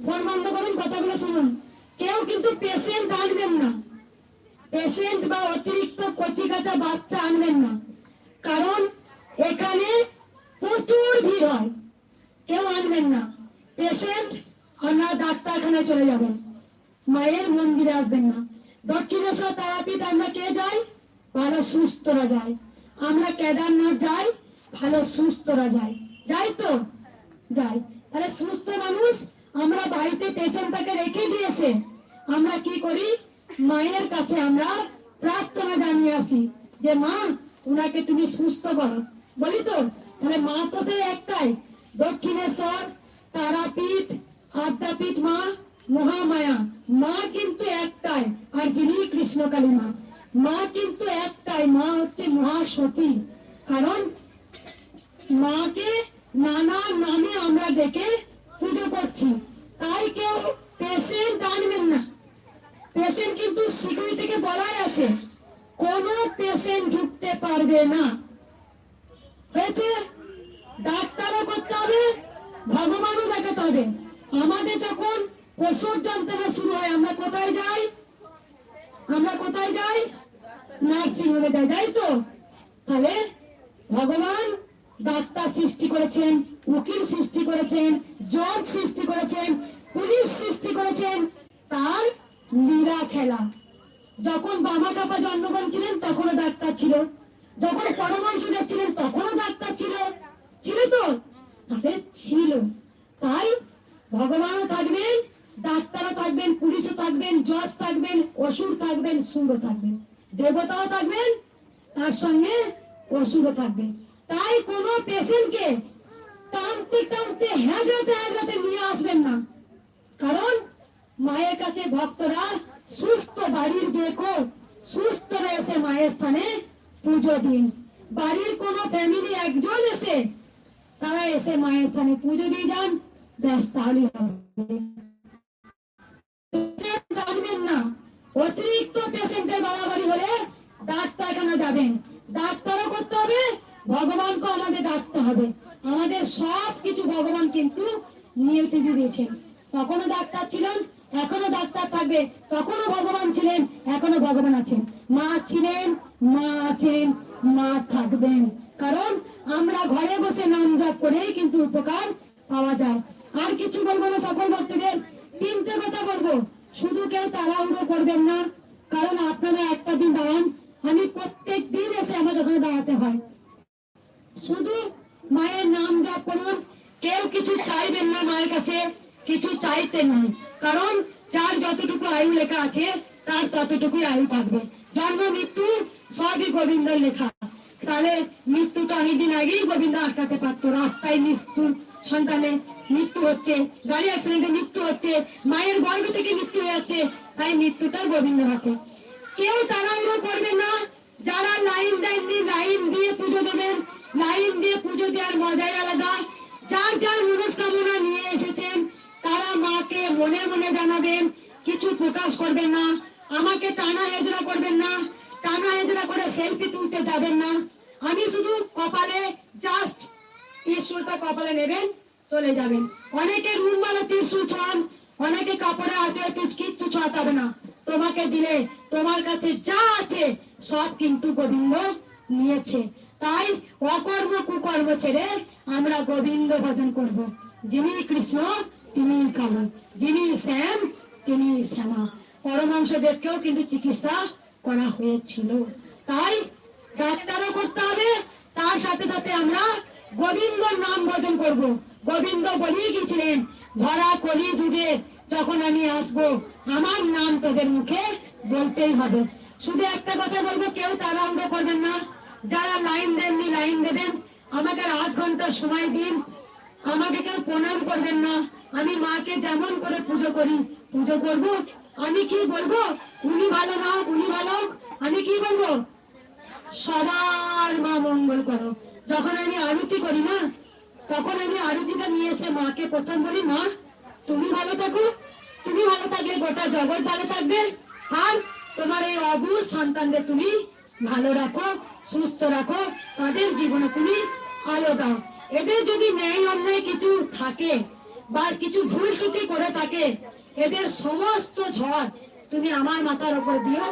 Phone বন্ধ করুন, কথাগুলো শুনুন। কেউ কিন্তু পেশেন্ট আনবেন না, পেশেন্ট বা অতিরিক্ত কচি কাঁচা বাচ্চা আনবেন না, কারণ এখানে প্রচুর ভিড় হয়। কেউ আনবেন না পেশেন্ট, আপনারা ডাক্তারখানায় চলে যাবেন, মায়ের মন্দিরে আসবেন না। দক্ষিণেশ্বর তারাপীঠ আমরা কে যাই? ভালো সুস্থরা যায়। আমরা কেদারনাথ যাই, ভালো সুস্থরা যায়। যাই তো? যাই। তাহলে সুস্থ মানুষ আমরা বাড়িতে পেশেন্টটাকে রেখে দিয়েছে, আমরা কি করি? মায়ের কাছে আমরা প্রার্থনা জানিয়ে আসি যে মা উনাকে তুমি সুস্থ করো, বলি তো? তাহলে মা তো সেই একটাই, দক্ষিণেশ্বর তারাপীঠ আদ্যাপীঠ মা মহামায়া, মা কিন্তু একটাই। আর যিনি কৃষ্ণকালী মা, মা কিন্তু একটাই, মা হচ্ছে মহাসতী। কারণ মাকে নানা নামে আমরা ডেকে পুজো করছি। তাই কেউ পেশেন্ট আনবেন না। পেশেন্ট কিন্তু সিকিউরিটিকে বলাই আছে কোন পেশেন্ট ঢুকতে পারবে না, হয়েছে? ডাক্তারও করতে হবে, ভগবানও দেখাতে হবে। আমাদের যখন প্রসব যন্ত্রণা শুরু হয় আমরা কোথায় যাই? আমরা কোথায় যাই? নার্সিং হোমে যাই, যাই তো? তাহলে ভগবান ডাক্তার সৃষ্টি করেছেন, উকিল সৃষ্টি করেছেন, জজ সৃষ্টি করেছেন, পুলিশ সৃষ্টি করেছেন, তার লীলা খেলা। যখন বাবা কাপা জন্মগ্রহণ ছিলেন তখনও ডাক্তার ছিল, যখন পরমহংসদেব ছিলেন তখনও ডাক্তার ছিল, ছিল তো? তাহলে ছিল। তাই ভগবানও থাকবেন, ডাক্তারও থাকবেন, পুলিশও থাকবেন, জজ থাকবেন, অসুর থাকবেন, সুরও থাকবেন, দেবতাও থাকবেন, তার সঙ্গে অসুরও থাকবেন। তাই কোন পেশেন্টকে টানতে টানতে হেজাতে হেজাতে নিয়ে আসবেন না, কারণ মায়ের কাছে ভক্তরা সুস্থ, বাড়ির যে কেউ সুস্থরা এসে মায়ের স্থানে পুজো দিন। বাড়ির কোন ফ্যামিলি একজন এসে তারা এসে মায়ের স্থানে পুজো দিয়ে যান, ব্যাস, তাহলে হবে। না, অতিরিক্ত পেশেন্টের বাড়াবাড়ি হলে ডাক্তারখানা যাবেন, ডাক্তারও করতে হবে, ভগবানকে আমাদের ডাকতে হবে। আমাদের সব কিছু ভগবান কিন্তু নিয়তি দিয়েছেন। তখনও ডাক্তার ছিলেন, এখনো ডাক্তার থাকবে, তখনও ভগবান ছিলেন, এখনো ভগবান আছেন, মা ছিলেন, মা আছেন, মা থাকবেন। কারণ আমরা ঘরে বসে নাম জপ করেই কিন্তু উপকার পাওয়া যায়। আর কিছু বলবো না, সকল ভক্তদের তিনটে কথা বলবো। শুধু কেউ তাড়াহুড়ো করবেন না, কারণ আপনারা একটা দিন দাঁড়ান, আমি প্রত্যেক দিন এসে আমাদের ওখানে দাঁড়াতে হয়। শুধু মায়ের নাম জপ করুন, কেউ কিছু চাইবেন না মায়ের কাছে, কিছু চাইতে নয়, কারণ যার যতটুকু আয়ু লেখা আছে তার ততটুকুই আয়ু থাকবে। জন্ম মৃত্যু সবই গোবিন্দের লেখা। তাহলে মৃত্যুটা অনেকদিন আগেই গোবিন্দ আটকাতে পারতো। রাস্তায় মৃত্যু, সন্তানে মৃত্যু হচ্ছে, গাড়ি অ্যাক্সিডেন্টে মৃত্যু হচ্ছে, মায়ের গর্ভ থেকে মৃত্যু হয়ে যাচ্ছে, তাই মৃত্যুটা গোবিন্দ হাতে। কেউ তাড়াহুড়ো করবে না। যারা লাইন দেননি, লাইন দিয়ে পুজো দেবেন, লাইন দিয়ে পুজো দেওয়ার মজাই আলাদা। যার যার মনস্কামনা নিয়ে এসেছেন তারা মাকে মনে মনে জানাবেন, কিছু প্রকাশ করবেন না। আমাকে টানা হেজরা করবেন না, টানা হেজরা করে সেলফি তুলতে যাবেন না। আমি শুধু কপালে জাস্ট ত্রিশূলটা কপালে নেবেন, চলে যাবেন। অনেকে রুমালে ত্রিশূল ছোঁয়ান, অনেকে কাপড়ে আঁচড়ে কিচ্ছু ছোঁয়াতে হবে না। তোমাকে দিলে তোমার কাছে যা আছে সব কিন্তু গোবিন্দ নিয়েছে। তাই অকর্ম কুকর্ম ছেড়ে আমরা গোবিন্দ ভজন করব। যিনি কৃষ্ণ তিনি কালো, যিনি শ্যাম তিনি শ্যামা। পরমহংসদেবকেও কিন্তু চিকিৎসা করা হয়েছিল। তাই ডাক্তারও করতে হবে, তার সাথে সাথে আমরা গোবিন্দর নাম ভজন করব। গোবিন্দ বলেই গেছিলেন, ভরা কলি যুগে যখন আমি আসবো আমার নাম তোদের মুখে বলতেই হবে। শুধু একটা কথা বলবো, কেউ তাড়াহুড়ো করবেন না। যারা লাইন দেননি লাইন দেবেন, আমাকে আধ ঘন্টা সময় দিন। আমাকে কেউ প্রণাম করবেন না। আমি মাকে যেমন করে পুজো করি পুজো করব। আমি কি বলবো? উনি ভালো না, উনি ভালো। আমি কি বলবো? সবার মা মঙ্গল করো। যখন আমি আরতি করি না, তখন আমি আরতিটা নিয়ে এসে মাকে প্রথম বলি, মা তুমি ভালো থাকো, তুমি ভালো থাকলে গোটা জগৎ ভালো থাকবে, আর তোমার এই অবুঝ সন্তানদের তুমি ভালো রাখো, সুস্থ রাখো, তাদের জীবনে তুমি আলো দাও। এদের যদি ন্যায় অন্যায় কিছু থাকে, বা কিছু ভুল ত্রুটি করে থাকে, এদের সমস্ত ঝড় তুমি আমার মাথার উপর দিও।